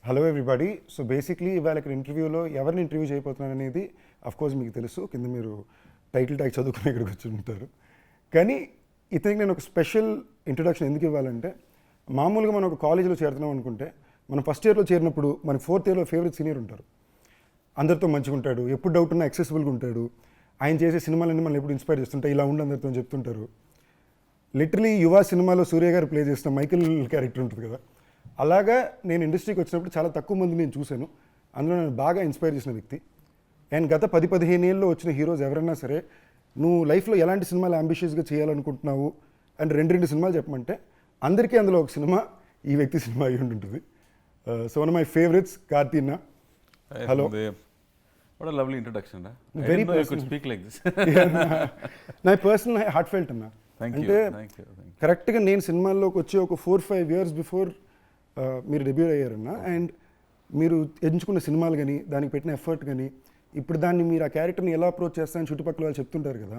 Hello everybody. So basically ఇవాళ ఇక్కడ ఇంటర్వ్యూలో ఎవరిని ఇంటర్వ్యూ చేయబోతున్నాను అనేది కోర్స్ మీకు తెలుసు. కింద మీరు టైటిల్ ట్యాగ్ చదువుకుని ఇక్కడికి వచ్చి ఉంటారు. కానీ ఇతనికి నేను ఒక స్పెషల్ ఇంట్రొడక్షన్ ఎందుకు ఇవ్వాలంటే, మామూలుగా మనం ఒక కాలేజీలో చేరుతున్నాం అనుకుంటే, మనం ఫస్ట్ ఇయర్లో చేరినప్పుడు మనకి ఫోర్త్ ఇయర్లో ఫేవరెట్ సీనియర్ ఉంటారు. అందరితో మంచిగా ఉంటాడు, ఎప్పుడు డౌట్ ఉన్నా యాక్సెసిబుల్గా ఉంటాడు. ఆయన చేసే సినిమాలన్నీ మనం ఎప్పుడు ఇన్స్పైర్ చేస్తుంటాయి, ఇలా ఉండి అందరితో చెప్తుంటారు. లిటరలీ యువ సినిమాలో సూర్య గారు ప్లే చేసిన మైకిల్ క్యారెక్టర్ ఉంటుంది కదా, అలాగా నేను ఇండస్ట్రీకి వచ్చినప్పుడు చాలా తక్కువ మంది నేను చూశాను. అందులో నేను బాగా ఇన్స్పైర్ చేసిన వ్యక్తి. అండ్ గత 10-15 ఏళ్ళలో వచ్చిన హీరోస్ ఎవరైనా సరే, నువ్వు లైఫ్లో ఎలాంటి సినిమాలు అంబిషియస్గా చేయాలనుకుంటున్నావు అండ్ రెండు సినిమాలు చెప్పమంటే, అందరికీ అందులో ఒక సినిమా ఈ వ్యక్తి సినిమా అయి ఉంటుంది. So one of my favourites Karthi అన్న. Hello. What a lovely introduction. Very I could speak like this. నా పర్సనల్ హార్ట్ ఫెల్ట్ అన్న. Thank అంటే you. కరెక్ట్గా నేను సినిమాల్లోకి వచ్చి ఒక 4-5 ఇయర్స్ బిఫోర్ మీరు డెబ్యూ అయ్యారన్న. అండ్ మీరు ఎంచుకున్న సినిమాలు కానీ, దానికి పెట్టిన ఎఫర్ట్ కానీ, ఇప్పుడు దాన్ని మీరు ఆ క్యారెక్టర్ని ఎలా అప్రోచ్ చేస్తారని చుట్టుపక్కల వాళ్ళు చెప్తుంటారు కదా,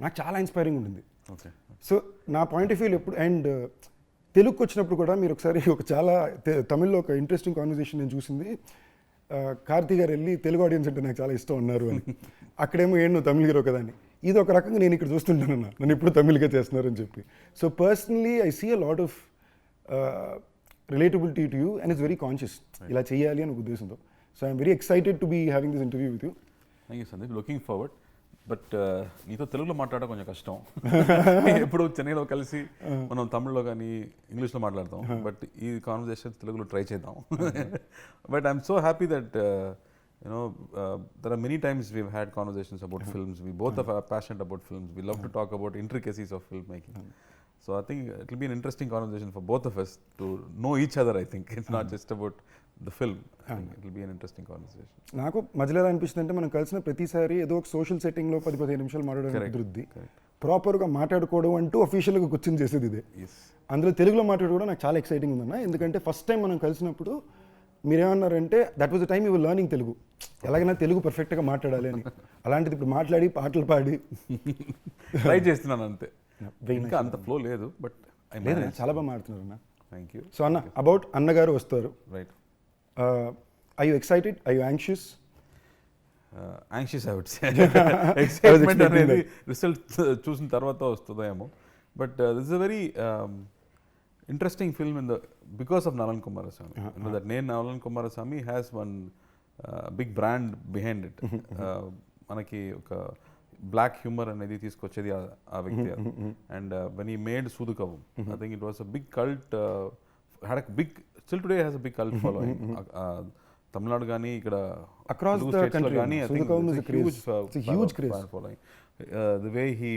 నాకు చాలా ఇన్స్పైరింగ్ ఉండింది. Okay. సో నా పాయింట్ ఆఫ్ వ్యూలో ఎప్పుడు, అండ్ తెలుగుకి వచ్చినప్పుడు కూడా మీరు ఒకసారి ఒక చాలా తమిళ్లో ఒక ఇంట్రెస్టింగ్ కాన్వర్జేషన్ నేను చూసింది. కార్తీ గారు వెళ్ళి తెలుగు ఆడియన్స్ అంటే నాకు చాలా ఇష్టం అన్నారు అని. అక్కడేమో ఏంటి నువ్వు తమిళ హీరో కదా అని. ఇది ఒక రకంగా నేను ఇక్కడ చూస్తుంటానన్నా, నన్ను ఇప్పుడు తమిళ్గా చేస్తున్నారని చెప్పి. So personally I see a lot of relatability to you and it's very conscious, ఇలా చేయాలి అని ఒక ఉద్దేశంతో. So I'm very excited to be having this interview with you. Thank you Sandeep, looking forward. But నీతో తెలుగులో మాట్లాడడం కొంచెం కష్టం. ఎప్పుడు చెన్నైలో కలిసి మనం తమిళ్లో కానీ ఇంగ్లీష్లో మాట్లాడతాం, బట్ ఈ కాన్వర్జేషన్ తెలుగులో ట్రై చేద్దాం. But I'm so happy that there are many times we've had conversations about films. We both are passionate about films. We love to talk about intricacies of filmmaking. So I think it will be an interesting conversation for both of us to know each other. I think it's not just about the film. I think it will be an interesting conversation. నాకు మధ్యలో ఎలా అనిపిస్తుంది అంటే, మనం కలిసిన ప్రతిసారి ఏదో ఒక సోషల్ సెట్టింగ్లో 10-15 నిమిషాలు మాట్లాడడం కుదురుద్ది. ప్రాపర్గా మాట్లాడుకోవడం అంటూ అఫీషియల్గా కూర్చొని చేసేది ఇదే. అందులో తెలుగులో మాట్లాడుకోవడం నాకు చాలా ఎక్సైటింగ్ ఉందన్న. ఎందుకంటే ఫస్ట్ టైం మనం కలిసినప్పుడు మీరేమన్నారంటే, that was the time you were learning Telugu, ఎలాగైనా తెలుగు పర్ఫెక్ట్గా మాట్లాడాలి అని. అలాంటిది ఇప్పుడు మాట్లాడి పాటలు పాడి ట్రై చేస్తున్నాను అంతే. ఇంకా అంత ఫ్లో లేదు, బట్ లేదు, చాలా బాగా మాట్లాడుతున్నారు అన్న. Thank you. సో అన్న, అబౌట్ అన్నగారు వస్తారు. Right. Are you excited? Are you anxious? Anxious I would say. Excitement అనేది రిజల్ట్ చూసిన తర్వాత వస్తుందేమో. But this is a very interesting film because of Nalan Kumarasamy. You know that name Nalan Kumarasamy has one big brand behind it. Manaki oka black humor anedi తీసుకొచ్చేది ఆ వ్యక్తి. And when he made Sudukavu, I think it was a big cult, had a big, still today has a big cult following. Tamil Nadu gaani ikkada across the country gaani, Sudukavu is a huge craze following. The way he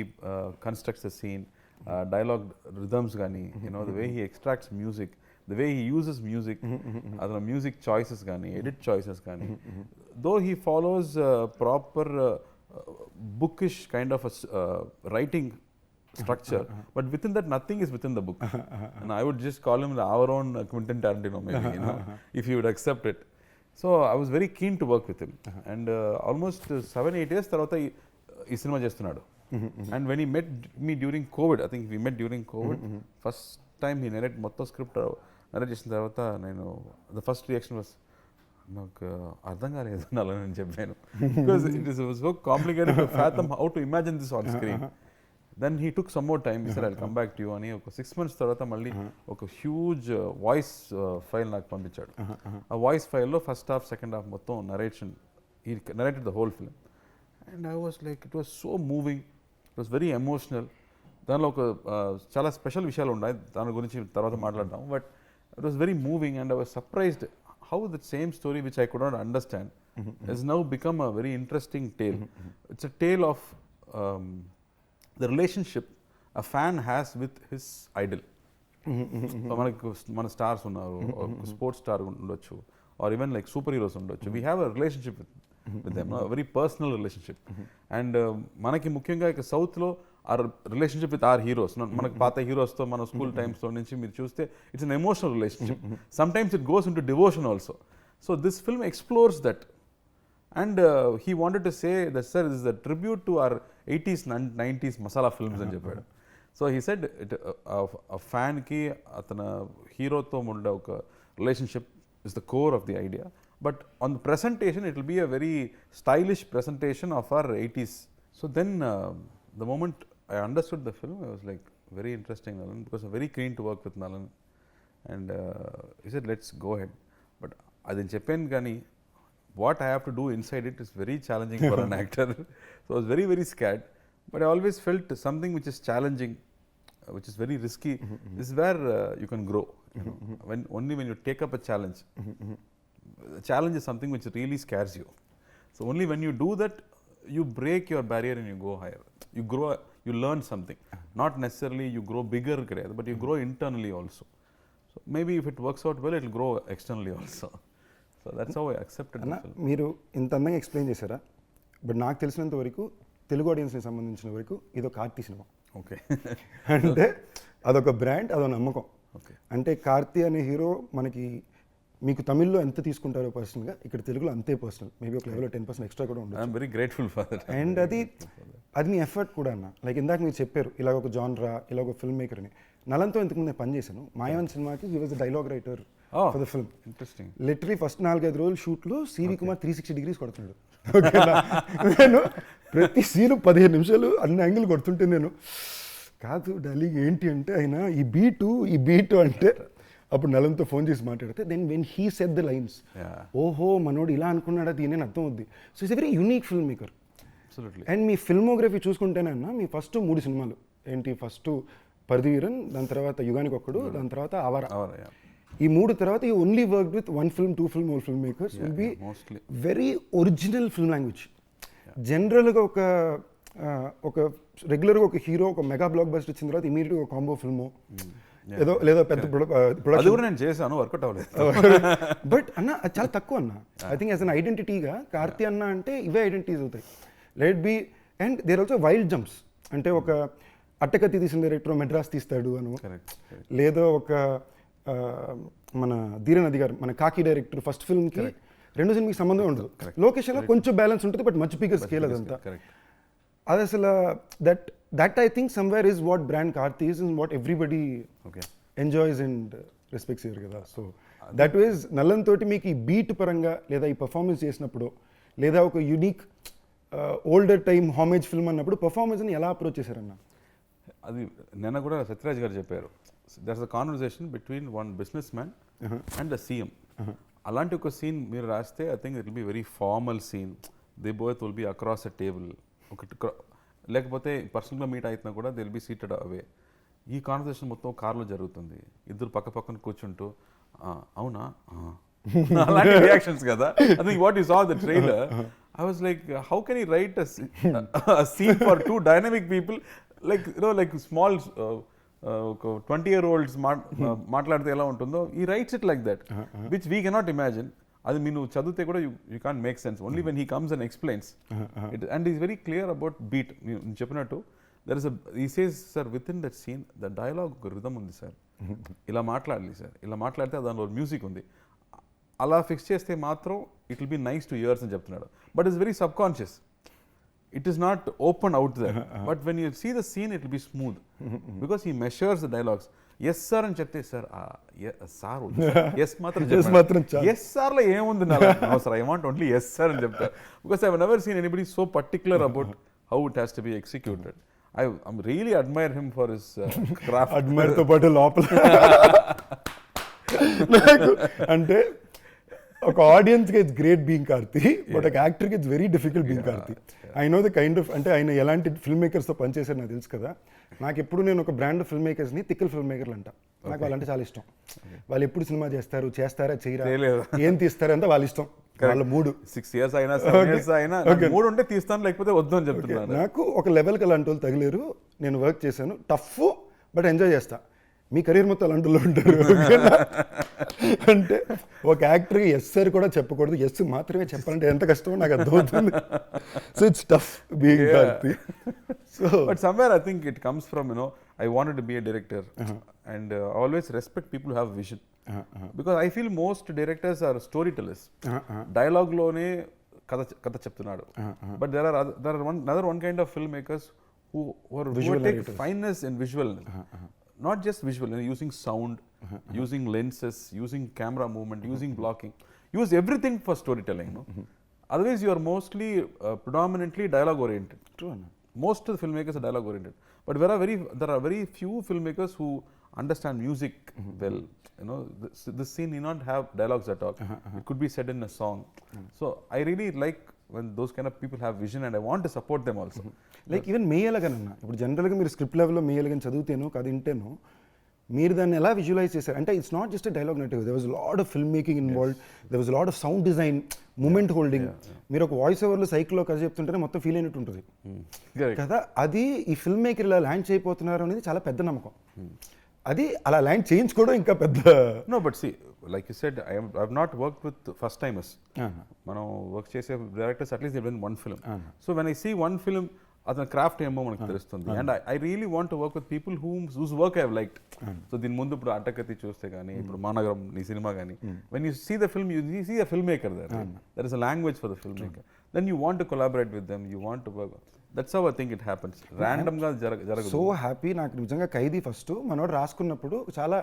constructs the scene, dialogue rhythms gaani, the way he extracts music, the way he uses music, adana music choices gaani, edit choices gaani, though he follows proper bookish kind of a writing structure, but within that nothing is within the book. And I would just call him our own Quentin Tarantino maybe, if he would accept it. So I was very keen to work with him. And almost 7-8 years tarvata ee cinema చేస్తున్నాడు. And when he met me during COVID, I think we met during COVID, first time he narrated మొత్తం script narrate చేసిన తర్వాత నేను, the first reaction was, నాకు అర్థం కాలేదు అని చెప్పాను. Because it was so complicated to fathom how to imagine this on screen. Then he took some more time. He said, I'll come back to you అని ఒక 6 months తర్వాత మళ్ళీ ఒక హ్యూజ్ వాయిస్ ఫైల్ నాకు పంపించాడు. ఆ వాయిస్ ఫైల్లో first half second half మొత్తం narration, he narrated the whole film. And I was like, it was so moving, it was very emotional. దానిలో ఒక చాలా స్పెషల్ విషయాలు ఉన్నాయి, దాని గురించి తర్వాత మాట్లాడదాం. But it was very moving and I was surprised how the same story which I could not understand he's now become a very interesting tale. It's a tale of the relationship a fan has with his idol. మనకు మన stars ఉన్నారు, sports star ఉండొచ్చు, or even like super heroes ఉండొచ్చు. We have a relationship with them, a very personal relationship. And మనకి ముఖ్యంగా ఇక సౌత్లో our relationship with our heroes, మనకు పాత హీరోస్తో మన స్కూల్ టైమ్స్లో నుంచి మీరు చూస్తే it's an emotional relationship. Sometimes it goes in to devotion also. So this film explores that. And he wanted to say that sir is a tribute to our 80s and 90s masala films అని చెప్పాడు. So he said ఫ్యాన్కి అతను హీరోతో ఉండే ఒక relationship is the core of the idea. But on the presentation, it will be a very stylish presentation of our 80s. So then, the moment I understood the film, I was like, very interesting, Nalan, because I'm very keen to work with Nalan. And he said, let's go ahead. But adin cheppanu gani, what I have to do inside it is very challenging for an actor. So I was very, very scared. But I always felt something which is challenging, which is very risky. This is where you can grow. You know? Only when you take up a challenge. The challenge is something which really scares you. So only when you do that, you break your barrier and you go higher. You grow, you learn something. Not necessarily you grow bigger, but you grow internally also. So maybe if it works out well, it will grow externally also. So that's how I accepted the film. మీరు ఇంత అందంగా explain చేశారా, but నాకు తెలిసినంత వరకు తెలుగు ఆడియన్స్ని సంబంధించిన వరకు ఇదో కార్తీ సినిమా. ఓకే. అంటే అదొక బ్రాండ్, అదొక నమ్మకం. ఓకే. అంటే కార్తీ అనే హీరో మనకి మీకు తమిళ్లో ఎంత తీసుకుంటారో పర్సనల్గా, ఇక్కడ తెలుగులో అంతే పర్సనల్. మేబీ ఒక లెవెల్లో 10% ఎక్స్ట్రా కూడా ఉంటుంది. I'm very grateful for that. And అది మీ ఎఫర్ట్ కూడా అన్న. లైక్ ఇందాక మీరు చెప్పారు ఇలా ఒక జాన్రా, ఇలా ఒక ఫిల్మ్ మేకర్ అని. నలంతో ఇంతకుముందు నేను పనిచేశాను. మాయావన్ సినిమాకి he was the dialogue writer for the film. Interesting. Literally first 4-5 రోజులు షూట్లో సివి కుమార్ 360 degrees కొడుతున్నాడు. ఓకేనా, నేను ప్రతి సీను 15 నిమిషాలు అన్ని యాంగిల్ కొడుతుంటే నేను కాదు డార్లింగ్ ఏంటి అంటే ఆయన ఈ బీటు అంటే అప్పుడు నలంతో ఫోన్ చేసి మాట్లాడితే then when he said the lines, ఓహో మనోడు ఇలా అనుకున్నాడా దీని అని అర్థం అవుద్ది. So it's a very unique film maker. And మీ ఫిల్మోగ్రఫీ చూసుకుంటేనన్నా మీ ఫస్ట్ 3 సినిమాలు ఏంటి, ఫస్ట్ పరదివీరన్, దాని తర్వాత యుగానికి ఒక్కడు, దాని తర్వాత ఆవారా. ఈ 3 తర్వాత you only work with 1 film, 2 film, all film makers will be very original film language. జనరల్గా ఒక రెగ్యులర్గా ఒక హీరో ఒక మెగా బ్లాక్ బస్టర్ వచ్చిన తర్వాత ఇమీడియట్గా ఒక కాంబో ఫిల్మో ఏదో లేదా పెద్ద ప్రొడక్షన్ నేను చేశాను, వర్కౌట్ అవ్వలేదు. బట్ అన్న అది చాలా తక్కువ అన్న. ఐ థింక్ యాజ్ అన్ ఐడెంటిటీగా కార్తీ అన్న అంటే ఇవే ఐడెంటిటీస్ అవుతాయి. Let be and there also wild jumps. అంటే ఒక అట్టకత్తి తీసిన డైరెక్టర్ మెడ్రాస్ తీస్తాడు అను, లేదా ఒక మన ధీరనది గారు మన కాకి డైరెక్టర్ ఫస్ట్ ఫిల్మ్కి 2 సినిమాకి సంబంధం ఉండదు. లొకేషన్లో కొంచెం బ్యాలెన్స్ ఉంటుంది, బట్ మచ్ బిగ్గర్ స్కేల్ అదంతా. అది అసలు that I think somewhere is what brand Karthi is and what everybody enjoys and respects year కదా. సో దట్ ఈజ్ నల్లన్ తోటి మీకు ఈ బీట్ పరంగా లేదా ఈ పర్ఫార్మెన్స్ చేసినప్పుడు లేదా ఒక యూనిక్ ఓల్డర్ టైమ్ హామేజ్ ఫిల్మ్ అన్నప్పుడు పర్ఫార్మెన్స్ని ఎలా అప్రోచ్ చేశారన్న? అది నిన్న కూడా సత్యరాజ్ గారు చెప్పారు, that's a conversation between one business man and the CM. అలాంటి ఒక సీన్ మీరు రాస్తే I think it will be very formal scene. They both will be across a table. లేకపోతే పర్సనల్గా మీట్ అవుతున్నా కూడా they will be seated away. ఈ conversation మొత్తం కార్లో జరుగుతుంది, ఇద్దరు పక్క పక్కన కూర్చుంటూ అవునా అలాంటి రియాక్షన్స్ కదా. I think what you saw the trailer, I was like, how can he write a scene for 2 dynamic people, like you know, like small 20-year-olds మాట్లాడితే ఎలా ఉంటుందో, he writes it like that, which we cannot imagine. అది మీరు చదివితే కూడా you can't make sense. Only when he comes and explains it, and he's very clear about beat. నేను చెప్పినట్టు there is he says, sir, within that scene the dialogue rhythm ఉంది sir, ఇలా మాట్లాడాలి sir, ఇలా మాట్లాడితే దానిలో మ్యూజిక్ ఉంది, అలా ఫిక్స్ చేస్తే మాత్రం it will be nice to ears అని చెప్తున్నాడు. But it's very subconscious, it is not open out there. But when you see the scene it will be smooth because he measures the dialogues. Yes sir అని చెప్తే sir sir yes మాత్రం yes సార్లో ఏముంది sir, I want only yes sir అని చెప్తారు. Because I never seen anybody so particular about how it has to be executed. I really admire him for his craft. అడ్మైర్తో పాటు లోపల అంటే ఒక ఆడియన్స్కి it's great being Karthi, but ఒక యాక్టర్కి it's very difficult being Karthi. I know the kind of, అంటే ఆయన ఎలాంటి ఫిల్మ్ మేకర్స్తో పనిచేశారు నాకు తెలుసు కదా. నాకు ఎప్పుడు నేను ఒక బ్రాండ్ ఫిల్మ్ మేకర్స్ని తిక్కల్ ఫిల్మ్ మేకర్లు అంట. నాకు వాళ్ళంటే చాలా ఇష్టం. వాళ్ళు ఎప్పుడు సినిమా చేస్తారా చేయరా, ఏం తీస్తారంటే వాళ్ళ ఇష్టం, వాళ్ళ 6 years అయినా 7 years అయినా 3 ఉంటే తీస్తాను, లేకపోతే వద్దు అని చెప్తున్నాను. నాకు ఒక లెవెల్కి అలాంటి వాళ్ళు తగిలేరు. నేను వర్క్ చేశాను, టఫ్ బట్ ఎంజాయ్ చేస్తా. మీ కెరీర్ మొత్తం అలాంటిలో ఉంటారు. అంటే ఒక యాక్టర్కి ఎస్ సార్ కూడా చెప్పకూడదు, ఎస్ మాత్రమే చెప్పాలంటే ఎంత కష్టమో నాకు అర్థమవుతుంది. So it's tough being Karthi. So but somewhere I think it comes from I wanted to be a director and always respect people who have vision. Because I feel most directors are storytellers. Dialogue lone katha cheptunadu. But there are another one kind of filmmakers who take fineness in visual. not just visual, using sound, using lenses, using camera movement, using blocking, use everything for storytelling. No? Otherwise, you are mostly predominantly dialogue oriented. True. Most of the filmmakers are dialogue oriented, but there are very few filmmakers who understand music well. This scene need not have dialogues at all. It could be said in a song. So I really like when those kind of people have vision, and I want to support them also. Like even మేయలగానన్నా ఇప్పుడు జనరల్గా మీరు script లెవెల్లో మేయలగాని చదివితేనో కథ వింటేనో మీరు దాన్ని ఎలా visualize చేశారు అంటే it's not just dialogue net, there was lot of film making involved, there was lot of sound design, moment holding. మీరు ఒక వాయిస్ ఓవర్లో సైకిల్లో కథ చెప్తుంటేనే మొత్తం ఫీల్ అయినట్టు ఉంటుంది కదా. అది ఈ ఫిల్మ్ మేకర్ ఇలా ల్యాండ్ చేయబోతున్నారు అనేది చాలా పెద్ద నమ్మకం. అది అలా ల్యాండ్ చేయించుకోవడం ఇంకా పెద్ద. No, but see, like you said, I've not worked with first timers. మనం వర్క్ చేసే directors at least they done one film. So when I see one film, అతని క్రాఫ్ట్ ఏమో మనకు తెలుస్తుంది. And I really want to work with people whose work I have liked. So దీని ముందు ఇప్పుడు అట్టకత్తి చూస్తే కానీ, ఇప్పుడు మానగరం నీ సినిమా కానీ, when you see the film, you see a film maker there is a language for the film maker. Then you want to collaborate with them, you want to work. That's how I think it happens. ర్యాండమ్గా జరగదు. So happy. నాకు నిజంగా ఖైదీ first మనోడు రాసుకున్నప్పుడు చాలా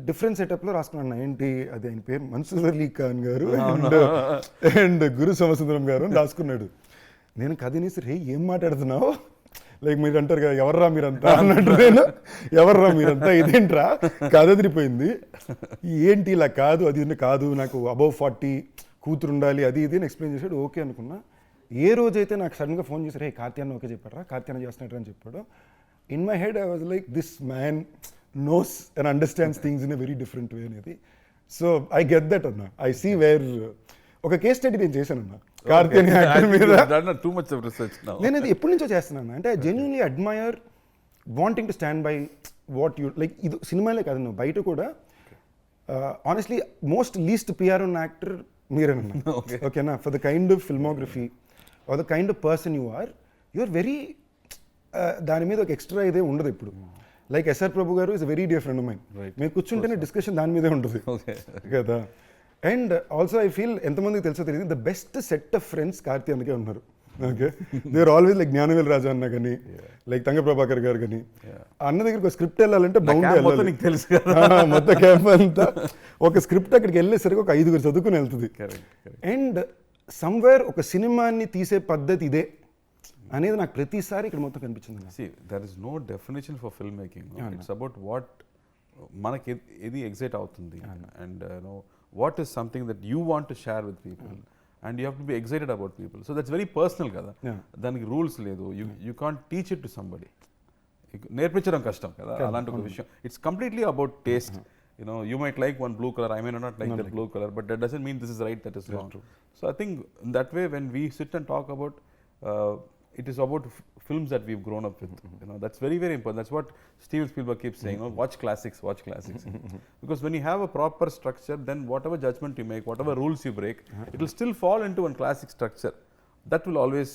different సెటప్లో రాసుకున్నాను. ఏంటి అది ఆయన పేరు మన్సూర్ అలీ ఖాన్ గారు అండ్ గురు సోమసుందరం గారు అని రాసుకున్నాడు. నేను కథని సరే ఏం మాట్లాడుతున్నావు, లైక్ మీరు అంటారు కదా ఎవర్రా మీరంతా అన్నట్టు. నేను ఎవర్రా మీరంతా, ఇదేంట్రా కథ తిరిగిపోయింది, ఏంటి ఇలా కాదు అది కాదు, నాకు అబౌవ్ 40 కూతురు ఉండాలి అది ఇది అని ఎక్స్ప్లెయిన్ చేశాడు. ఓకే అనుకున్నా. ఏ రోజైతే నాకు సడన్గా ఫోన్ చేశారు, హే కార్తీయాన్ని ఓకే చెప్పారా, కార్తీయాన్ని చేస్తున్నట్టు అని చెప్పాడు. In my head I was like this man knows and understands things in a very different way అనేది. సో ఐ గెట్ దట్ అన్న. ఐ సీ వేర్ ఒక కేస్ స్టడీ నేను చేశాను అన్న కార్తీయాని యాక్టర్ మీద. Too much of research now. నేను అది ఎప్పటి నుంచో చేస్తున్నాను. అంటే I genuinely admire wanting to stand by what you like. ఇది సినిమాలే కాదు, నువ్వు బయట కూడా ఆనెస్ట్లీ మోస్ట్ లీస్ట్ పిఆర్ ఉన్న యాక్టర్ మీరేనన్నా. ఓకేనా, for the kind of filmography or the kind of person you are very దాని మీద ఒక ఎక్స్ట్రా ఇదే ఉండదు ఇప్పుడు. Like SR Prabhu garu is very dear friend of mine. మీరు కూర్చుంటేనే డిస్కషన్ దాని మీదే ఉంటుంది కదా. అండ్ ఆల్సో ఐ ఫీల్ ఎంతమందికి తెలుసో తెలియదు, the best set of friends Karthi అందుకే ఉన్నారు. Okay, they are always like Gnanavel Raja అన్న కానీ, లైక్ తంగ ప్రభాకర్ గారు కానీ. అన్న దగ్గరికి ఒక స్క్రిప్ట్ వెళ్ళాలంటే బాగుంటుంది, తెలుసు మొత్తం క్యాంప్ అంతా. ఒక స్క్రిప్ట్ అక్కడికి వెళ్ళేసరికి ఒక 5 చదువుకుని వెళ్తుంది. అండ్ సమ్వేర్ ఒక సినిమాని తీసే పద్ధతి ఇదే అనేది నాకు ప్రతిసారి ఇక్కడ మొత్తం కనిపించింది. See, there is no definition for filmmaking. It's about what మనకి ఏది ఎగ్జైట్ అవుతుంది, and what is something that you want to share with people, and you have to be excited about people. So that's very personal కదా. దానికి rules లేదు. You can't teach it to somebody. నేర్పించడం కష్టం కదా అలాంటి ఒక విషయం. It's completely about taste. You might like one blue color, I may not like that blue color, but that doesn't mean this is right, that is wrong. So I think in that way, when we sit and talk about it is about films that we've grown up with. That's very, very important. That's what Steven Spielberg keeps saying, watch classics. Because when you have a proper structure, then whatever judgment you make, whatever rules you break, it will still fall into one classic structure. That will always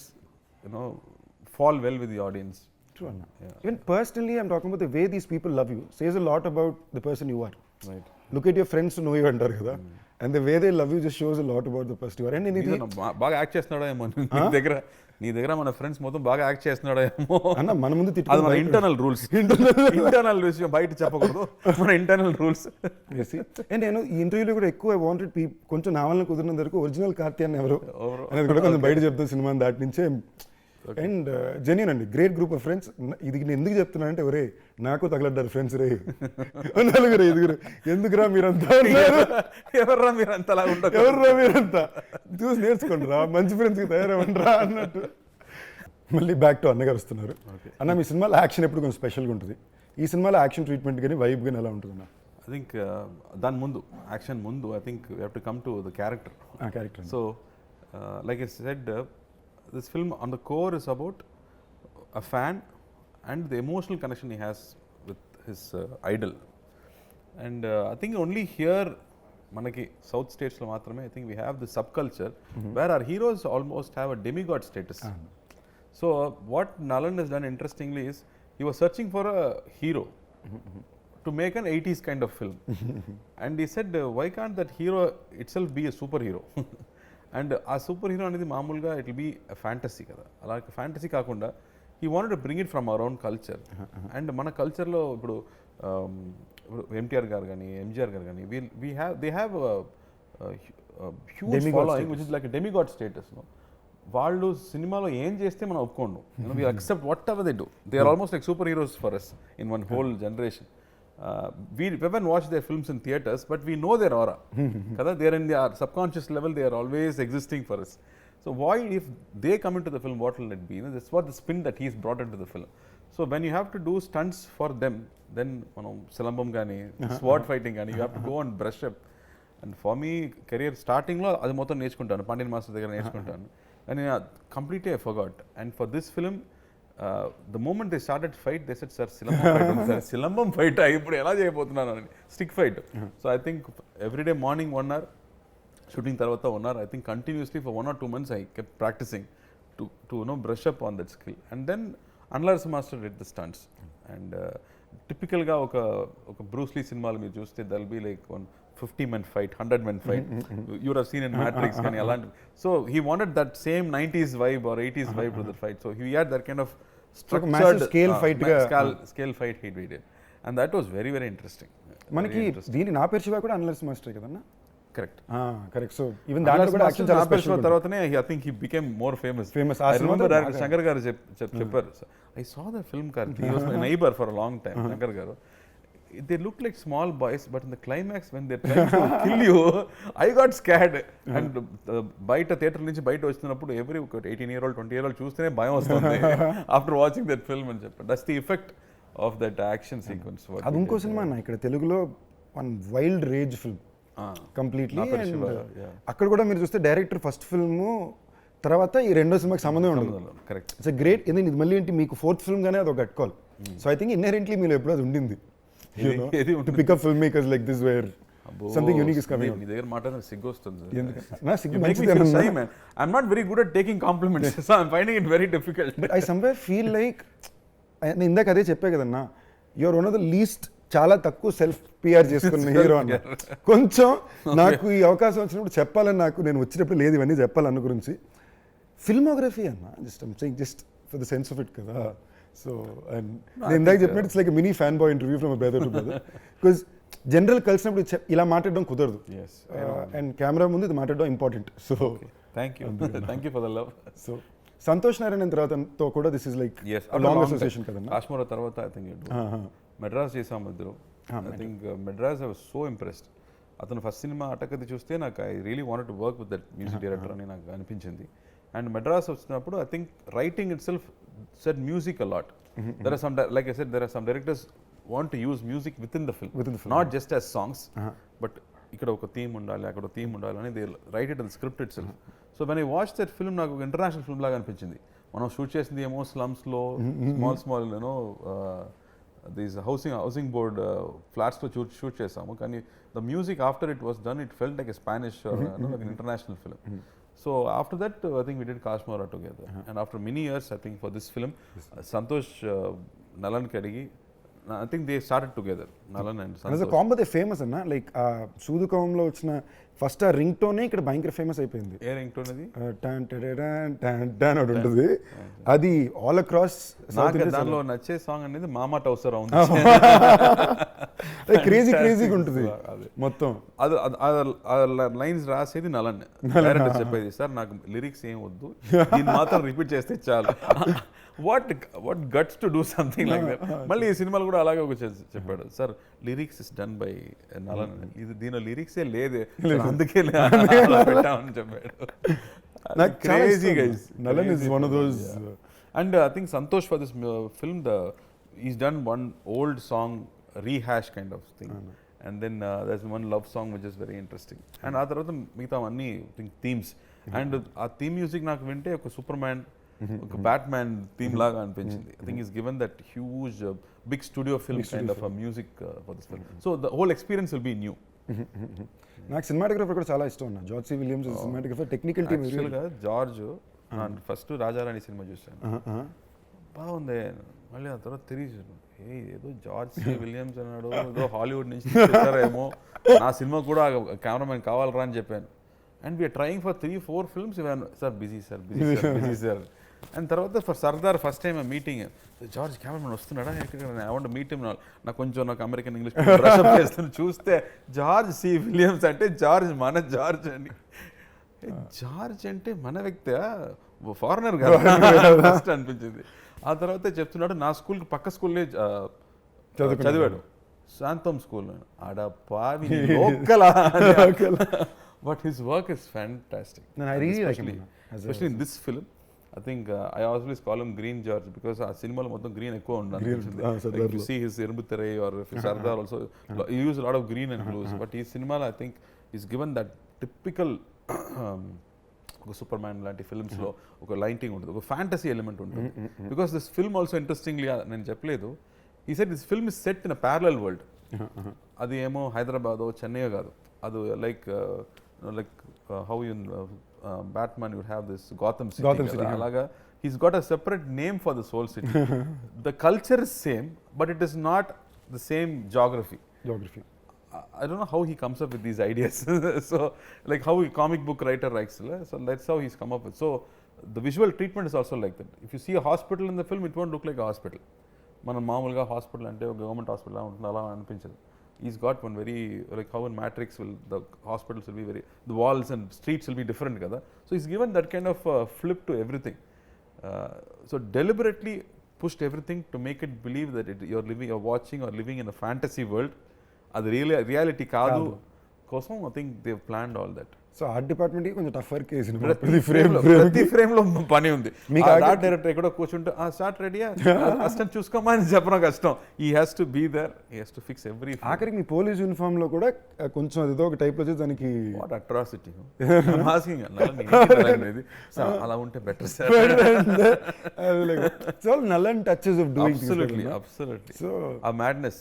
fall well with the audience. True. Even personally, I'm talking about the way these people love you says a lot about the person you are. Right. Look at your friends to know you అంటారు కదా. And the way they love you just shows a lot about the person you are. And బాగా act చేస్తున్నాడో ఏమో నీ దగ్గర మన friends మొత్తం బాగా యాక్ట్ చేస్తున్నాడో ఏమో అన్న. మన ముందు అది మన ఇంటర్నల్ రూల్స్, ఇంటర్నల్ విషయం బయట చెప్పకూడదు, మన ఇంటర్నల్ రూల్స్. అండ్ నేను ఈ ఇంటర్వ్యూలో కూడా ఎక్కువ వాంటెడ్ కొంచెం నా వల్ల కుదిరినంత వరకు ఒరిజినల్ కార్తీయాన్ని ఎవరు అనేది కూడా కొంచెం బయట చెప్తాను సినిమా దాటి నుంచే. అండ్ జెన్యూన్ అండి, గ్రేట్ గ్రూప్ ఆఫ్ ఫ్రెండ్స్. ఇది నేను ఎందుకు చెప్తున్నా అంటే, ఒరే నాకు తగలడ్డారు ఫ్రెండ్స్ రే 4-5 ఎందుకురా మీరంతా, ఎవర్రా మీరంతా, ఎవర్రా మీరంతా చూసి నేర్చుకోండి రా, మంచి ఫ్రెండ్స్కి తయారవ్వండిరా అన్నట్టు. మళ్ళీ బ్యాక్ టు అన్నగారు వస్తున్నారు. అన్న మీ సినిమాలో యాక్షన్ ఎప్పుడు కొంచెం స్పెషల్గా ఉంటుంది. ఈ సినిమాలో యాక్షన్ ట్రీట్మెంట్ కానీ వైబ్ కానీ ఎలా ఉంటుంది అన్న? ఐ థింక్ దాని ముందు యాక్షన్ ముందు I think you have to come to the character. So like I said, this film on the core is about a fan and the emotional connection he has with his idol. And I think only here manaki south states lo maatrame I think we have the subculture where our heroes almost have a demigod status. So what Nalan has done interestingly is he was searching for a hero to make an 80s kind of film. And he said, why can't that hero itself be a superhero? And ఆ super hero అనేది మామూలుగా it will be fantasy కదా. అలా fantasy కాకుండా he wanted to bring it from our own culture. And మన కల్చర్లో ఇప్పుడు NTR గారు కానీ ఎంజీఆర్ గారు కానీ they have huge following which is like demigod status. వాళ్ళు సినిమాలో ఏం చేస్తే మనం ఒప్పుకోండు, we accept whatever they do. They are almost like super heroes for us in one whole generation. We haven't watched their films in theatres, but we know their aura. Kada, they are in their subconscious level, they are always existing for us. So why, if they come into the film, what will it be? That's what the spin that he's brought into the film. So when you have to do stunts for them, then silambam gani, sword fighting gani, you have to go and brush up. And for me, career starting lo adi mottham nechukuntanu, Pandian master daggara nechukuntanu, and completely I forgot. And for this film, the moment they started fight, they said, sir, silambam fight undi sir. Silambam fight ippudu ela cheyabothunanu ani, stick fight. So I think every day morning 1 hour, shooting tarvata 1 hour, I think continuously for 1 or 2 months I kept practicing to brush up on that skill. And then Annagaru master did the stunts. And typical ga oka Bruce Lee cinema meer chuste there'll be like one 50 men fight, 100 men fight. You would have seen in Matrix kani alanti. So he wanted that same 90s vibe or 80s vibe to the fight. So he had that kind of structured massive scale fight scale fight he did. And that was very, very interesting. మనకి దీని నా పేరు శివ కూడా అన్నగారు master కదన్నా. Correct. Correct. So even దాంట్లో కూడా action చాలా స్పెషల్. తర్వాతనే I think he became more famous. I remember Shankar garu చెప్పారు, I saw the film Karthi. He was my neighbor for a long time. Shankar garu, they look like small boys, but in the climax when they're trying to kill you, I got scared. And బయట theatre నుంచి బయట వస్తున్నప్పుడు every 18-year-old 20-year-old చూస్తేనే భయం వస్తుంది after watching that film అని చెప్పారు. That's the effect of that action sequence. అది ఇంకో సినిమా అన్న, ఇక్కడ తెలుగులో one wild rage film completely. అక్కడ కూడా మీరు చూస్తే డైరెక్టర్ ఫస్ట్ ఫిల్మ్ తర్వాత ఈ రెండో సినిమాకి సంబంధం ఉండదు. కరెక్ట్. It's great. ఇది మళ్ళీ ఏంటి మీకు ఫోర్త్ ఫిల్మ్ గానే అది ఒక కట్టుకోవాలి. సో ఐ థింక్ ఇన్హెరెంట్లీ మీరు ఎప్పుడు అది ఉండింది to pick up film makers like this where something unique is coming. మీ దగ్గర మాట్లాడిన సిగ్గు వస్తుంది. నా సిగ్గు మంచిది. I'm not very good at taking compliments, so I'm finding it very difficult. But I somewhere feel like నేను ఇందాక అదే చెప్పా కదన్నా, you're one of the least, చాలా తక్కువ సెల్ఫ్ పిఆర్ చేసుకున్న హీరో అన్న. కొంచెం నాకు ఈ అవకాశం వచ్చినప్పుడు చెప్పాలని, నాకు నేను వచ్చినప్పుడు లేదు ఇవన్నీ చెప్పాలన్న గురించి. ఫిల్మోగ్రఫీ అన్న just for the sense of it కదా. సో అండ్ నేను ఇందాక చెప్పినట్టు it's like mini fan boy interview from brother to brother. Because general కలిసినప్పుడు ఇలా మాట్లాడడం కుదరదు, అండ్ కెమెరా ముందు ఇది మాట్లాడడం important. So thank you for the love. So Santhosh Narayana తర్వాతతో కూడా this is like long association కదన్నా. కాశ్మీర్ తర్వాత ఐ థింక్ మెడ్రాస్ చేసాము ఇద్దరు. I think Madras I was so impressed. అతను ఫస్ట్ సినిమా అటకది చూస్తే నాకు I really wanted to work with that music director అని నాకు అనిపించింది. అండ్ మెడ్రాస్ వచ్చినప్పుడు I think writing itself said music a lot. There are some, like I said, there are some directors want to use music with in the film, not just as songs, but ఇక్కడ ఒక theme ఉండాలి, అక్కడ ఒక theme ఉండాలి అని they write it in the script itself. So when I watch that film నాకు ఒక international film లాగా అనిపించింది. మనం షూట్ చేసింది ఏమో స్లమ్స్లో, స్మాల్ దీస్ హౌసింగ్ బోర్డ్ ఫ్లాట్స్లో షూట్ చేసాము. కానీ the music after it was done, it felt like a Spanish like international film. So after that, I think we did Kashmara together. And after many years, I think for this film, Santosh Nalan Kadigi, I think they started together, Nalan and Santosh. As a combo, they famous anna, like Sudukamlo వచ్చిన first ఆ ring టోనే ఇక్కడ భయంకర famous అయిపోయింది. ఏ ring tone అది? Tan టడడన్ tan tan అని ఉంటుంది. అది all across south India. దానిలో నచ్చే సాంగ్ అనేది మామా టౌసర్ ఉంది. క్రేజీగా ఉంటుంది మొత్తం. అది లైన్స్ రాసేది నలన్, డైరెక్టర్ చెప్పేది, సార్ నాకు లిరిక్స్ ఏం వద్దు, దీన్ని మాత్రం రిపీట్ చేస్తే చాలు. What guts to do something like that. మళ్ళీ ఈ సినిమాలు కూడా అలాగే ఒక చెప్పాడు, sir lyrics is done by Nalan, ఇది దీనిలో లిరిక్సే లేదే, అందుకే పెట్టామని చెప్పాడు. Crazy guys. Nalan is one of those. And I think Santosh for this film, he's done one old song rehash kind of thing. And then there's one love song which is very interesting. And ఆ తర్వాత మిగతా అన్ని themes. And ఆ theme music నాకు వింటే ఒక superman, ఒక batman theme లాగా అనిపించింది. I think is given that huge big studio film kind of music for this film. So the whole experience will be new. నాకు cinematographer కూడా చాలా ఇష్టం. George C Williams cinematographer, technical team. George first Raja Rani సినిమా చూశాను, బాగుంది. మళ్ళీ ఆ తర్వాత తిరిగి ఏదో జార్జ్ సి విలియమ్స్ అన్నాడు, ఏదో హాలీవుడ్ నుంచి తెచ్చారేమో, నా సినిమా కూడా కెమెరామెన్ కావాలరా అని చెప్పాను. And we're trying for 3-4 films. Sir busy sir. And తర్వాత for Sardar first time meeting George cameraman వస్తున్నాడా ఐ వాంట్ మీట్ హిమ్ నాకు అమెరికన్ ఇంగ్లీష్ బ్రషప్ చేస్తాను చూస్తే జార్జ్ సి విలియమ్స్ అంటే జార్జ్ మన జార్జ్ అని జార్జ్ అంటే మన వ్యక్తి ఫారినర్ కదా ఫస్ట్ అనిపించింది. ఆ తర్వాత చెప్తున్నాడు నా స్కూల్కి పక్క స్కూల్లో చదివాడు శాంతం స్కూల్ ఆడ పావి local but his work is fantastic especially in this film. I think I always call him Green George because ఆ సినిమాలో మొత్తం గ్రీన్ ఎక్కువ ఉండాలి. Like you see his Irbutere or Sardar also he used a lot of green and blues, but ఈ సినిమాలో I think he's given that typical ఒక super man లాంటి ఫిల్మ్స్లో ఒక లైటింగ్ ఉంటుంది, ఒక ఫ్యాంటసీ ఎలిమెంట్ ఉంటుంది. Because this film also interestingly నేను చెప్పలేదు, ఈ set this film is set in a parallel world. అది ఏమో హైదరాబాదో చెన్నై కాదు, అది like how in Batman you would have this Gotham City. Alaga he's got a separate name for this whole city. The culture is same but it is not the same geography. I don't know how he comes up with these ideas. So like how a comic book writer writes, so that's how he's come up with. So the visual treatment is also like that. If you see a hospital in the film it won't look like a hospital. మనం మామూలుగా hospital అంటే government hospital ఉంటుంది అలా అనిపించదు. He's got one very, like how in Matrix the hospitals will be very, the walls and streets will be different kada. So he's given that kind of flip to everything. So deliberately pushed everything to make it believe that you're watching or living in a fantasy world. Adi really reality kaadu kosam I think they've planned all that. So art department కొంచెం tough work వేసింది. ప్రతి frame లో పని ఉంది. Art director ఎక్కడో కూర్చుంటే start రెడీయా assistant చూసుకోమా అని చెప్పడం కష్టం. He has to be there, he has to fix every. ఆఖరికి మీ పోలీస్ యూనిఫామ్ లో కూడా కొంచెం ఏదో ఒక టైప్ లో వచ్చి దానికి వాట్ అట్రాసిటీ అలా ఉంటే better sir. So Nallan touches of doing absolutely so ఆ మ్యాడ్నెస్.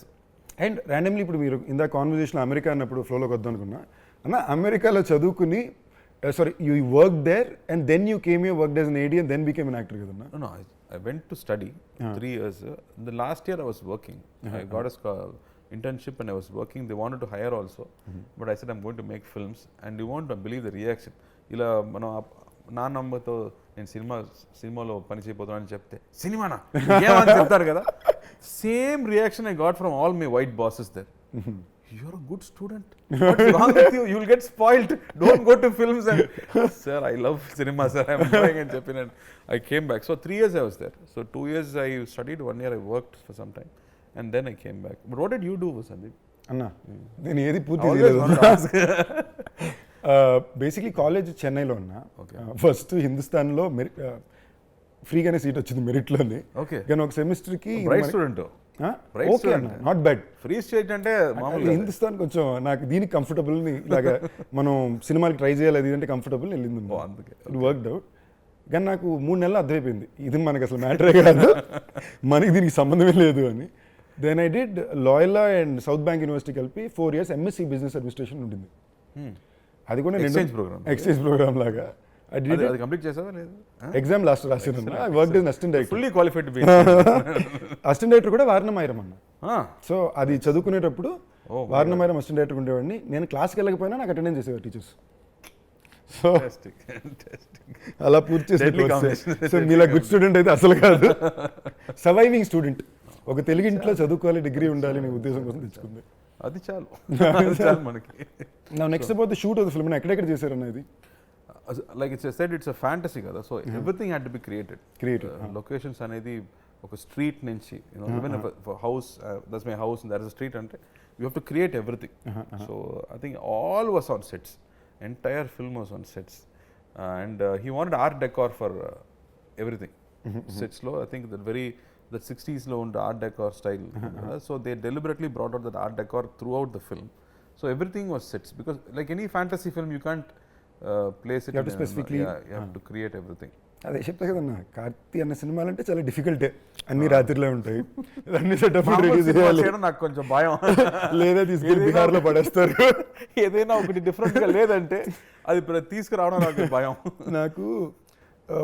అండ్ ర్యాండమ్లీ ఇప్పుడు మీరు ఇందా కాన్వర్జేషన్ అమెరికా అన్నప్పుడు ఫ్లోలోకి వద్దాం అనుకున్నా అన్న, అమెరికాలో చదువుకుని sorry you work there and then you came you work as an AD and then became an actor కదన్నా? No, I went to study 3 years. The last year I was working. I got a internship and I was working. They wanted to hire also, but I said I'm going to make films and you won't believe the reaction. ఇలా మనం నా నమ్మతో నేను సినిమాలో పని చేయబోతున్నాను చెప్తే సినిమానా ఏమని చెప్తారు కదా, same reaction I got from all my white bosses there. You're a good student. What's wrong with you? You'll get spoiled. Don't go to films. And sir, I love cinema, sir. I'm going and jumping. And I came back. So 3 years I was there. So 2 years I studied. 1 year I worked for some time, and then I came back. But what did you do, Sandeep? అన్నా నేను ఏది పూర్తి basically college చెన్నైలో ఉన్నా. First హిందుస్థాన్లో ఫ్రీగానే seat వచ్చింది మెరిట్లోనే. కానీ ఒక సెమిస్టర్కి student not bad. Free state అంటే హిందుస్థాన్ కొంచెం నాకు దీనికి కంఫర్టబుల్ ఇలాగా మనం సినిమాకి ట్రై చేయాలి అది అంటే కంఫర్టబుల్ వెళ్ళింది. It worked out. కానీ నాకు 3 నెలలు అర్థమైపోయింది ఇది మనకి అసలు మ్యాటరే కాదు, మనకి దీనికి సంబంధమే లేదు అని. Then I did Loyola and South Bank University కలిపి 4 years ఎంఎస్సీ బిజినెస్ అడ్మినిస్ట్రేషన్ ఉంటుంది. అది కూడా ఎక్స్చేంజ్ ప్రోగ్రామ్ లాగా. కంప్లీట్ చేసావా లేదు? ఎగ్జామ్ లాస్ట్ రాసాను. I worked as assistant director. Fully qualified assistant director కూడా వారణమైరం అన్న. సో అది చదువుకునేటప్పుడు వారణమైరం అసిస్టెంట్ డైరెక్టర్ ఉండేవాడిని. నేను క్లాస్కి వెళ్ళకపోయినా నాకు అటెండెన్స్ చేసేవారు టీచర్స్. సో అలా పూర్తి చేసి సో మీలా గుడ్ స్టూడెంట్ అయితే అసలు కాదు, సర్వైవింగ్ స్టూడెంట్. ఒక తెలుగు ఇంట్లో చదువుకోవాలి, డిగ్రీ ఉండాలి అనే ఉద్దేశం కోసం తెచ్చుకుంది. అది చాలు మనకి. Next about the shoot of the film ఎక్కడెక్కడ చేశారు అన్నది? Like it's said, it's a fantasy kada, so everything had to be created. Locations anedi oka street nunchi, even if a house, that's my house and there is a street ante you have to create everything. So I think all was on sets, entire film was on sets, and he wanted art decor for everything. Sets lo I think that 60s lo und art decor style, so they deliberately brought out that art decor throughout the film. So everything was sets, because like any fantasy film you can't place it. You have to specifically you have to create everything. అదే చెప్తా కదన్నా, కార్తీ అన్న సినిమాలు అంటే చాలా డిఫికల్టే. అన్ని రాత్రిలో ఉంటాయి, అన్ని సెటప్ రెడీ చేయాలి. నాకు కొంచెం భయం, లేదా తీసుకెళ్ళి బీహార్లో పడేస్తారు. ఏదైనా ఒకటి డిఫరెంట్గా లేదంటే అది తీసుకురావడం నాకు భయం. నాకు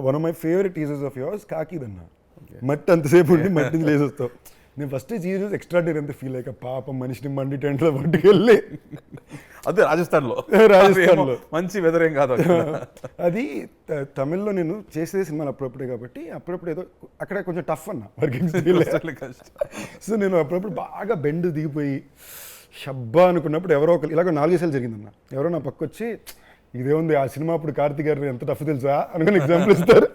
one of my favourite teasers of yours కాకిదన్న. మట్టి అంతసేపు ఉండి మట్టిని లేసొస్తావు. నేను ఫస్ట్ జీజస్ ఎక్స్ట్రాడినరీ అంతా ఫీల్ అయ్యాక పాపం మనిషిని మండి టెంట్లో పట్టుకెళ్ళి అదే రాజస్థాన్లో మంచి వెదర్ ఏం కాదు అది తమిళ్లో నేను చేసే సినిమాలు అప్పుడప్పుడే కాబట్టి అప్పుడప్పుడు ఏదో అక్కడ కొంచెం టఫ్ అన్న వర్కింగ్ సో నేను అప్పుడప్పుడు బాగా బెండ్ దిగిపోయి షబ్బా అనుకున్నప్పుడు ఎవరో ఒకరు ఇలాగ 4 సార్లు జరిగిందన్న ఎవరో నా పక్క వచ్చి ఇదేముంది ఆ సినిమా అప్పుడు కార్తీ గారు ఎంత టఫ్ తెలుసా అనుకుని ఎగ్జాంపుల్ ఇస్తారు.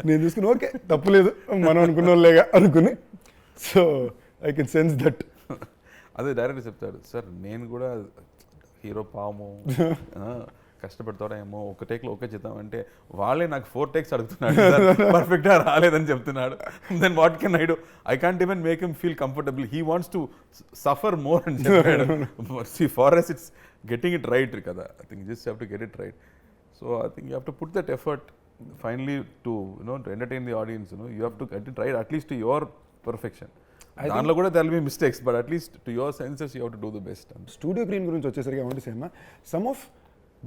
నేను చూసుకుని ఓకే తప్పులేదు మనం అనుకున్న వాళ్ళేగా అనుకుని so I can sense that. అదే డైరెక్ట్ చెప్తాడు సార్ నేను కూడా హీరో పాము కష్టపడతాడేమో ఒక టేక్లో ఓకే చేద్దామంటే వాళ్ళే నాకు 4 టేక్స్ అడుగుతున్నాడు పర్ఫెక్ట్గా రాలేదని చెప్తున్నాడు. Then what can I do? I can't even make him feel comfortable. He wants to suffer more అని చెప్పాడు. See, for us it's getting it right కదా. I think you just have to get it right. So I think you have to put that effort finally to to entertain the audience. You have to get it right at least to your perfection. దానిలో కూడా there will be mistakes, but at least to your senses you have to do the best. Studio green గురించి వచ్చేసరికి I want to say అన్న some of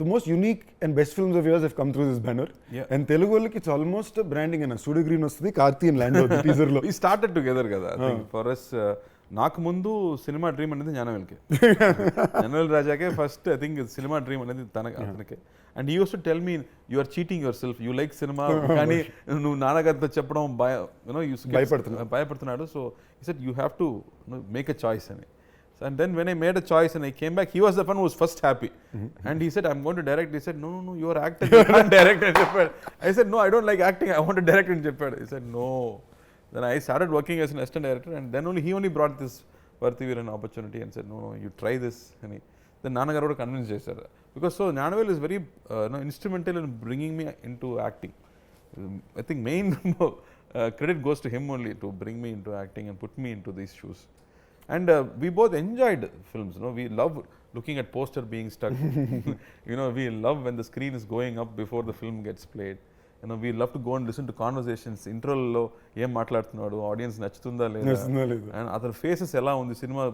the most unique and best films of yours have come through this banner. And Telugu వాళ్ళకి it's almost branding అన్న. Studio green వస్తుంది, Karthi and land అవుతుంది teaser లో. We started together కదా. I think for us నాకు ముందు సినిమా dream అనేది జ్ఞానవేల్కి. జ్ఞానవేల్ రాజాకే ఫస్ట్ ఐ థింక్ సినిమా డ్రీమ్ అనేది అతనికి. And he uses to tell me you are cheating yourself, you like సినిమా కానీ నువ్వు నాన్నగారితో చెప్పడం భయపడుతున్నాడు. So he said you have to make a choice అని. And then when I made a choice and I came back, he was the one who was first happy. And he said, I'm going to direct. He said, no, you are actor, you can't direct. I said, no, I don't like acting, I want to direct. He said, no. Then I started working as an assistant director, and then he only brought this Parthiveeran opportunity and said, no, you try this. And then Annagaru convinced me, sir. Because so Gnanavel is very instrumental in bringing me into acting. I think main credit goes to him only to bring me into acting and put me into these shoes. And we both enjoyed films. We love looking at poster being stuck. We love when the screen is going up before the film gets played. We love to go and listen to conversations. Intro lo em maatladutunnadu, audience nachutunda ledha, and other faces ela undi cinema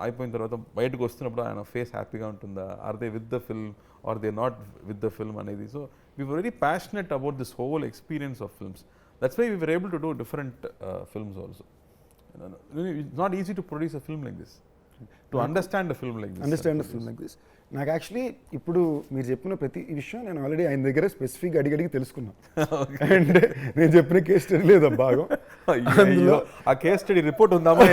ayipoyin tarvata bayatiki vastunnappudu ayana face happy ga untunda, are they with the film or they not with the film anedi. So we were very passionate about this whole experience of films. That's why we were able to do different films also. It's not easy to produce a film like this, to understand a film like this. నాకు actually ఇప్పుడు మీరు చెప్పిన ప్రతి విషయం నేను already ఆయన దగ్గర స్పెసిఫిక్గా అడిగి తెలుసుకున్నా. అండ్ నేను చెప్పిన కేస్ స్టడీ లేదా భాగం అందులో ఆ కేస్ స్టడీ రిపోర్ట్ ఉందామా?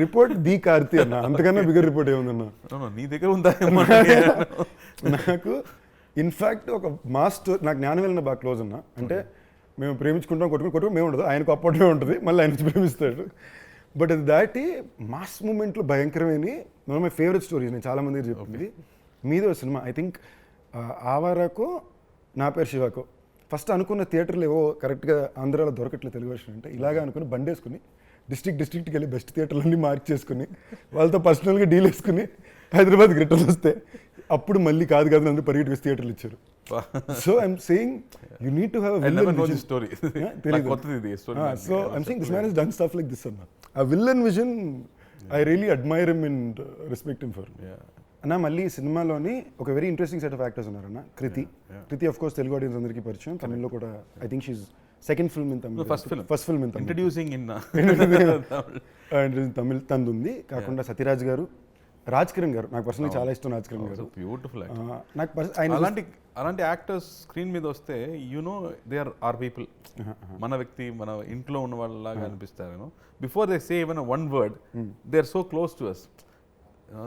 రిపోర్ట్ ది కార్తీ అన్న, అంతకన్నా బిగ్గర్ రిపోర్ట్ ఏముందన్నా నీ దగ్గర ఉందా? నాకు ఇన్ఫ్యాక్ట్ ఒక మాస్టర్ నాకు జ్ఞానవేలన బాగా క్లోజ్ అన్న. అంటే మేము ప్రేమించుకుంటాం, కొట్టుకుని మేము ఉండదు, ఆయనకు అప్పట్లో ఉంటుంది, మళ్ళీ ఆయన నుంచి ప్రేమిస్తాడు. బట్ అది దాటి మాస్ మూమెంట్లో భయంకరమైన one of my favourite stories నేను చాలా మందికి చెప్పింది మీద సినిమా. ఐ థింక్ ఆవారాకో నా పేరు శివాకో ఫస్ట్ అనుకున్న థియేటర్లు ఏవో కరెక్ట్గా ఆంధ్రాలో దొరకట్లేదు తెలుగు వర్షన్ అంటే, ఇలాగా అనుకుని బండేసుకుని డిస్ట్రిక్ట్కి వెళ్ళి బెస్ట్ థియేటర్లన్నీ మార్క్ చేసుకుని వాళ్ళతో పర్సనల్గా డీల్ వేసుకుని హైదరాబాద్కి రిటర్న్ వస్తే అప్పుడు మళ్ళీ కాదు అందరూ పరిగెట్టి వేసి థియేటర్లు ఇచ్చారు. So I'm saying you need to have a villain. I never know this story. Like kottadi story. So I'm saying this man has done stuff like this anna. A villain vision, I really admire him and respect him for. అన్న మళ్ళీ సినిమాలోని ఒక very interesting set of actors ఉన్నారన్న. Krithi of course Telugu audience అందరికీ పరిచయం, తమిళ్లో కూడా I think she's second film in Tamil, first film in Tamil, introducing in Tamil తందుంది. కాకుండా సత్యరాజ్ గారు, రాజ్ కిరణ్ గారు నాకు పర్సనలీ చాలా ఇష్టం. రాజ్ కిరణ్ గారు బ్యూటిఫుల్. నాకు అలాంటి యాక్టర్స్ స్క్రీన్ మీద వస్తే దే ఆర్ పీపుల్, మన వ్యక్తి, మన ఇంట్లో ఉన్న వాళ్ళలాగా అనిపిస్తారు. Before they say even one word they are so close to us.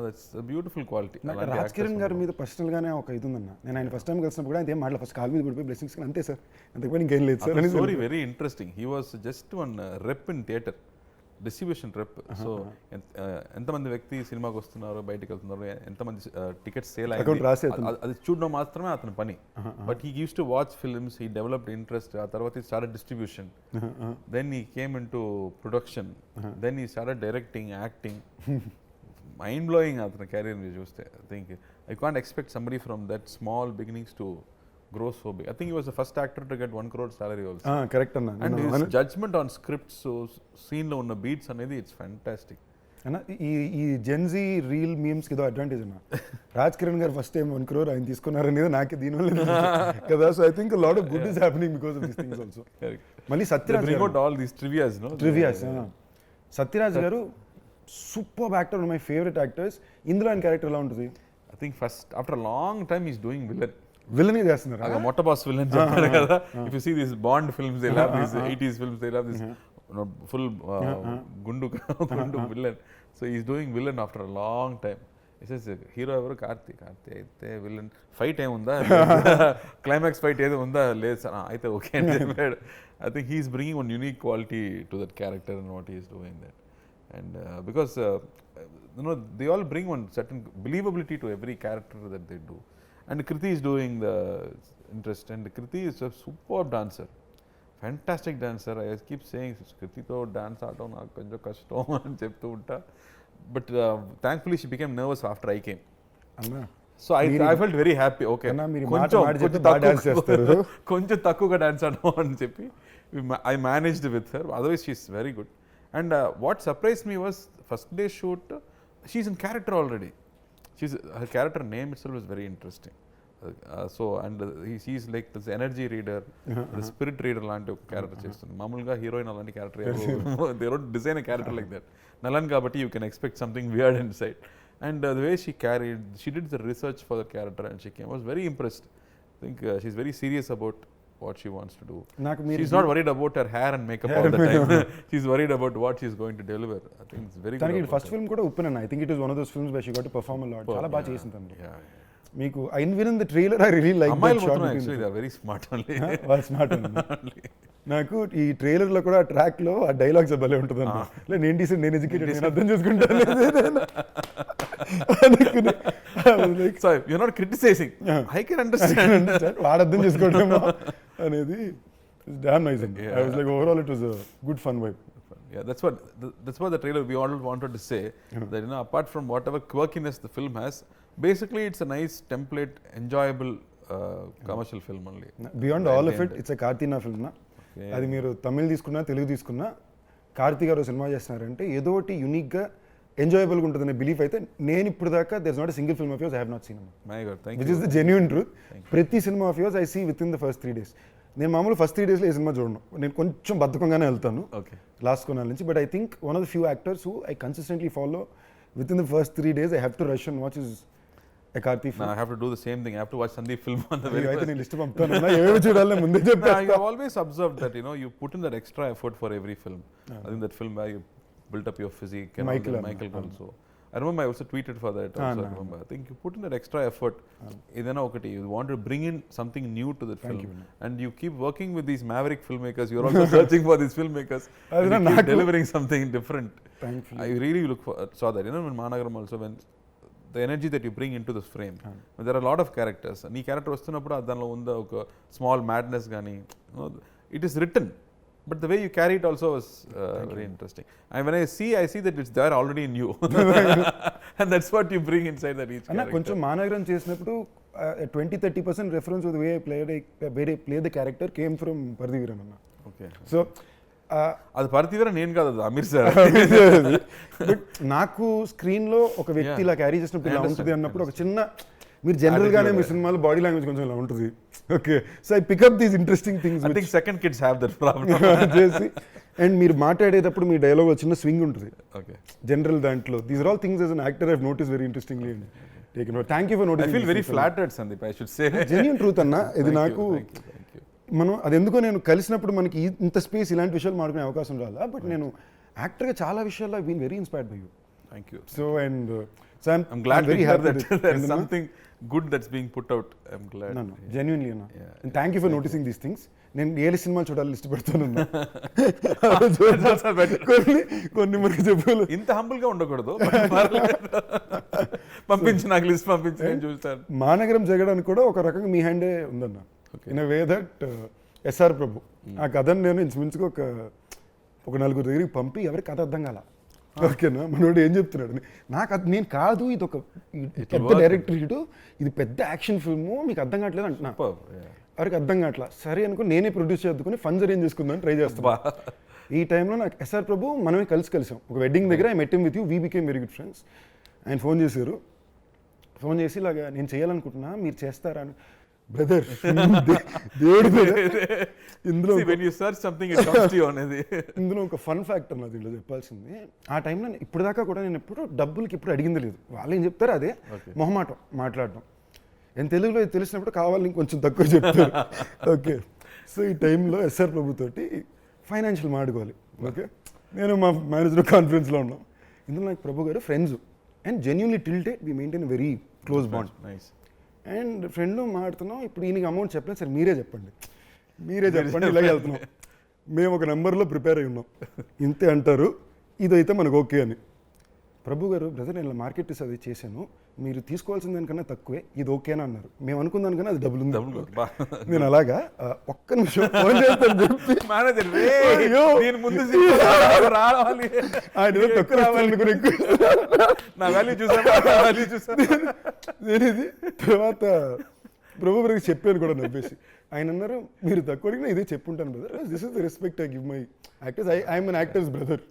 That's a beautiful quality. Raj Kiran గారి మీద పర్సనల్గానే ఒక ఇది ఉందన్న. నేను ఆయన ఫస్ట్ టైం కలిసినప్పుడు కూడా ఆయన మాటలు ఫస్ట్ కాల్ మీద పడిపోయి బ్లెస్సింగ్స్ అంతే సార్, అంతకు ఇంకేం లేదు sir. Story very interesting. He was just one rep in theatre, distribution rep. So ఎంతమంది వ్యక్తి సినిమాకి వస్తున్నారు, బయటకు వెళ్తున్నారు, ఎంతమంది టికెట్స్ సేల్ అయ్యాయి అది చూడడం మాత్రమే అతని పని. But he uses to watch films, he developed interest. ఆ తర్వాత he started distribution, then he came into production, then he started directing, acting. Mind blowing అతని కెరీర్ మీరు చూస్తే. I think I can't expect somebody from that small beginnings to grow so big. I think he was the first actor to get 1 crore salary also. Correct anna. And his judgment on scripts, so scene lo unna beats anedi, it's fantastic. అన్న ఈ Gen Z reel మీమ్స్కి ఏదో advantage అన్న. రాజ్ కిరణ్ గారు first time 1 crore ఆయన తీసుకున్నారనేది నాకే దీనివల్ల కదా. So I think lot of good is happening because of these things also. మళ్ళీ Sathyaraj Sathyaraj garu super actor, my favourite actors. ఇందులో ఆయన క్యారెక్టర్ ఎలా ఉంటుంది? I think first after long time is doing villain చేస్తున్నారు. మొట్ట బాస్ విలన్ చెప్పారు కదా. If you see this Bond films, they love this 80s films, they love this full gundu villain. So he's doing villain after a long time. He says hero evaru Karthi aithe villain fight em unda climax fight edo unda లేదు aithe okay and I think he's bringing one unique quality to that character and what he is doing there. And because they all bring one certain believability to every character that they do. And Karthi is doing the interest, and Karthi is a superb dancer, fantastic dancer. I keep saying Karthi to dance aadam naaku konjam kashtam ani cheptu unta, but thankfully she became nervous after I came. So I felt very happy. Okay, konjam takkuga dance aadam ani cheppi I managed with her. Otherwise she is very good. And what surprised me was first day shoot she's in character already. Her character name itself is very interesting. So and he's like this energy reader, the spirit reader లాంటి ఒక character చేస్తుంది. మామూలుగా heroine అలాంటి character they don't design a character like that. Nalan కాబట్టి you can expect something weird inside. And the way she did the research for the character and she came, I was very impressed. I think she's very serious about what she wants to do. She's not worried about her hair and makeup all the time. She's worried about what she's going to deliver. I think it's very good. First film kuda uppana. I think it is one of those films where she got to perform a lot. Chala baga chesinది tanu. మీకు I even in the trailer I really like that shot. Actually they are very smart only. Well smart only. నాకు ఈ trailer లో కూడా track లో ఆ dialogues భలే ఉంటుందన్న. లే నేను డీసెంట్, నేను ఎడ్యుకేటెడ్, నేను అర్థం చేసుకుంటాను. So you're not criticizing. I can understand. వాడు అర్థం చేసుకోవడమేమో అనేది damn nice. I was like overall it was a good fun vibe. Yeah, that's what the trailer we all wanted to say, that apart from whatever quirkiness the film has, basically it's a nice template, enjoyable commercial film only. Beyond all of it, it's a Karthina film na. అది మీరు తమిళ్ తీసుకున్నా తెలుగు తీసుకున్నా కార్తీ గారు cinema చేస్తున్నారంటే ఏదో ఒకటి యూనిక్గా ఎంజాయబుల్గా ఉంటుందనే బిలీఫ్ అయితే నేను ఇప్పుడు దాకా there is not a single film of yours I have not seen. My god, thank you. Which is the genuine truth. ప్రతి సినిమా of yours I see with in the first 3 days. నేను మామూలు ఫస్ట్ 3 daysలో ఏ cinema చూడను, నేను కొంచెం బద్ధకంగానే వెళ్తాను last కొనాల నుంచి. But I think one of the few actors who I consistently follow with in the first 3 days I have to rush and watch is a Karthi film. No, I have to do the same thing. I have to watch Sundeep film on the very first. I list పంపుతాను నా ఏమేమి చూడాలని ముందే చెప్తా. You have always observed that you put in that extra effort for every film. I think that film where you built up your physique and Michael also. I remember I also tweeted for that also. I remember I think you put in that extra effort. Idana okati you want to bring in something new to the film, and you keep working with these maverick filmmakers. You're also searching for these filmmakers and you keep delivering something different. Thankfully I really saw that in Annagaru also, when the energy that you bring into this frame. There are a lot of characters. Nee character vastunappudu adanlo unda oka small madness gaani, it is written, but the way you carry it also is very interesting. And when I see that it's there already in you. And that's what you bring inside that each character. కొంచెం మానగరం చేసినప్పుడు 20-30% reference to the way I play the character came from Pardiviran anna. Okay. So అది పర్తివీరన్ నేను కాదు, అది Aamir sir. But నాకు స్క్రీన్లో ఒక వ్యక్తి ఇలా క్యారీ చేసినప్పుడు ఇలా ఉంటుంది అన్నప్పుడు ఒక చిన్న, మీరు జనరల్గానే మీ సినిమాలో బాడీ లాంగ్వేజ్ కొంచెం ఇలా ఉంటుంది. Okay, so I pick up these interesting things. I think second kids have that problem చేసి. అండ్ మీరు మాట్లాడేటప్పుడు మీ డైలాగ్ చిన్న స్వింగ్ ఉంటుంది. ఓకే, జనరల్ దాంట్లో these are all things as an actor I have notice very interestingly and taken note. Thank you for noticing. I feel very flattered Sandeep, I should say. Genuine truth అన్న ఇది. నాకు మనం అది ఎందుకో నేను కలిసినప్పుడు మనకి ఇంత స్పేస్ ఇలాంటి విషయాలు మాట్లాడుకునే అవకాశం రాలా. బట్ నేను యాక్టర్గా చాలా విషయాల్లో I been very inspired by you. Thank you. So and so I'm glad very happy that there is something good that's being put out. I'm glad. No genuinely అన్న. And thank you for noticing these things. నేను ఏ సినిమాలు చూడాలి list పెడతాను. కొన్ని మనకి చెప్పాలి. ఇంత హంబుల్ గా ఉండకూడదు. పంపించి నాకు లిస్ట్ పంపించి నేను చూస్తాను. మానగరం జగడానికి కూడా ఒక రకంగా మీ హ్యాండే ఉందన్న. In a way that SR Prabhu ఆ కథను నేను ఇంచుమించుగా ఒక 4 దగ్గరికి పంపి ఎవరికి కథ అర్థం కాల. ఓకేనా, మనోడు ఏం చెప్తున్నాడు, నాకు నేను కాదు ఇది ఒక పెద్ద డైరెక్టర్ హీటు, ఇది పెద్ద యాక్షన్ ఫిల్ము, మీకు అర్థం కావట్లేదు అంటున్నా. ఎవరికి అర్థం కావట్లా. సరే అనుకో నేనే ప్రొడ్యూస్ చేద్దుకుని ఫండ్స్ అరేంజ్ చేసుకుందామని ట్రై చేస్తా. ఈ టైంలో నాకు ఎస్ఆర్ ప్రభు మనమే కలిసాం ఒక వెడ్డింగ్ దగ్గర I met him with you we became very good friends. ఆయన ఫోన్ చేశారు, ఫోన్ చేసి ఇలాగా నేను చేయాలనుకుంటున్నా మీరు చేస్తారా అని. బ్రదర్ దేవుడి ఇందులో ఇందులో ఒక ఫన్ ఫ్యాక్టర్ నా దీంట్లో చెప్పాల్సింది. ఆ టైంలో ఇప్పుడు దాకా కూడా నేను డబ్బులకి ఎప్పుడు అడిగింది లేదు. వాళ్ళు ఏం చెప్తారు అదే మొహమాటం మాట్లాడడం. నేను తెలుగులో తెలిసినప్పుడు కావాలని కొంచెం తక్కువ చెప్తారు. ఓకే, సో ఈ టైంలో ఎస్ఆర్ ప్రభుతోటి ఫైనాన్షియల్ మాడుకోవాలి. ఓకే, నేను మా మేనేజర్ కాన్ఫరెన్స్లో ఉన్నాం. ఇందులో నాకు ప్రభు గారు friends and genuinely till date we maintain very close bond. And friend మాట్లాడుతున్నాం, ఇప్పుడు ఈయనకి అమౌంట్ చెప్పలేదు, సరే మీరే చెప్పండి ఇలాగే వెళ్తున్నాం. మేము ఒక నెంబర్లో ప్రిపేర్ అయి ఉన్నాం, ఇంతే అంటారు, ఇదైతే మనకు ఓకే అని. ప్రభు గారు బ్రదర్ నేను మార్కెట్ అది చేశాను, మీరు తీసుకోవాల్సిన దానికన్నా తక్కువే, ఇది ఓకేనా అన్నారు. మేము అనుకున్న దానికన్నా అది డబుల్ ఉంది. నేను అలాగా ఒక్క నిమిషం ఫోన్ చేస్తాను చెప్పి నేను ఇది తర్వాత ప్రభు గారికి చెప్పాను కూడా నవ్వేసి. ఆయన అన్నారు మీరు తక్కువ అడిగినా ఇదే చెప్పుంటాను brother, this is the respect I give my actors, I'm an actors brother.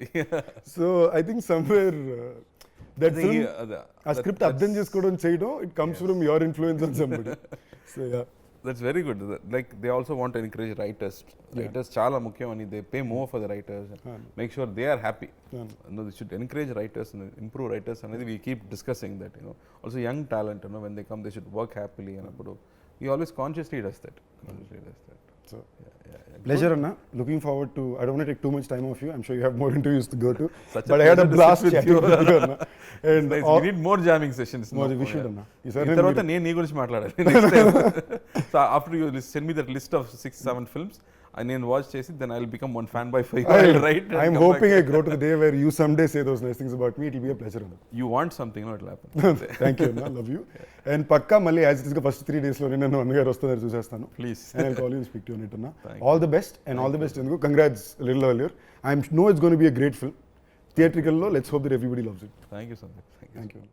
So I think somewhere that ఆ స్క్రిప్ట్ అర్థం చేసుకోవడం చేయడం it comes from your influence on somebody. So yeah, that's very good. Like they also want to encourage writers. Writers చాలా ముఖ్యం అని they pay more for the writers and make sure they are happy. No, they should encourage writers and improve writers అనేది we keep discussing that, you know. Also young talent, you know, when they come they should work happily and అప్పుడు he always consciously does that. So pleasure Anna, looking forward to, I don't want to take too much time of you, I'm sure you have more interviews to go to, but I had a blast chatting with you Anna, and nice. We need more jamming sessions. No, we should Anna. తర్వాత నేను నీ గురించి మాట్లాడాలి next time. So after you send me that list of 6-7 films and then watch చేసి then I'll become one fan by 5. I'll write. I'm hoping I grow to the day where you someday say those nice things about me. It will be a pleasure Anna. You want something, no, it'll happen. Thank you Anna, love you. And పక్కా మళ్ళీ as it is గా first 3 days లోనే నన్ను అన్నగారు వస్తున్నారు చూసేస్తాను. Please. And I'll call you and speak to you on it Anna. All the best and all the best ఎందుకు congrats a little earlier. I know it's going to be a great film. Theatrical లో let's hope that everybody loves it. Thank you so much. Thank you.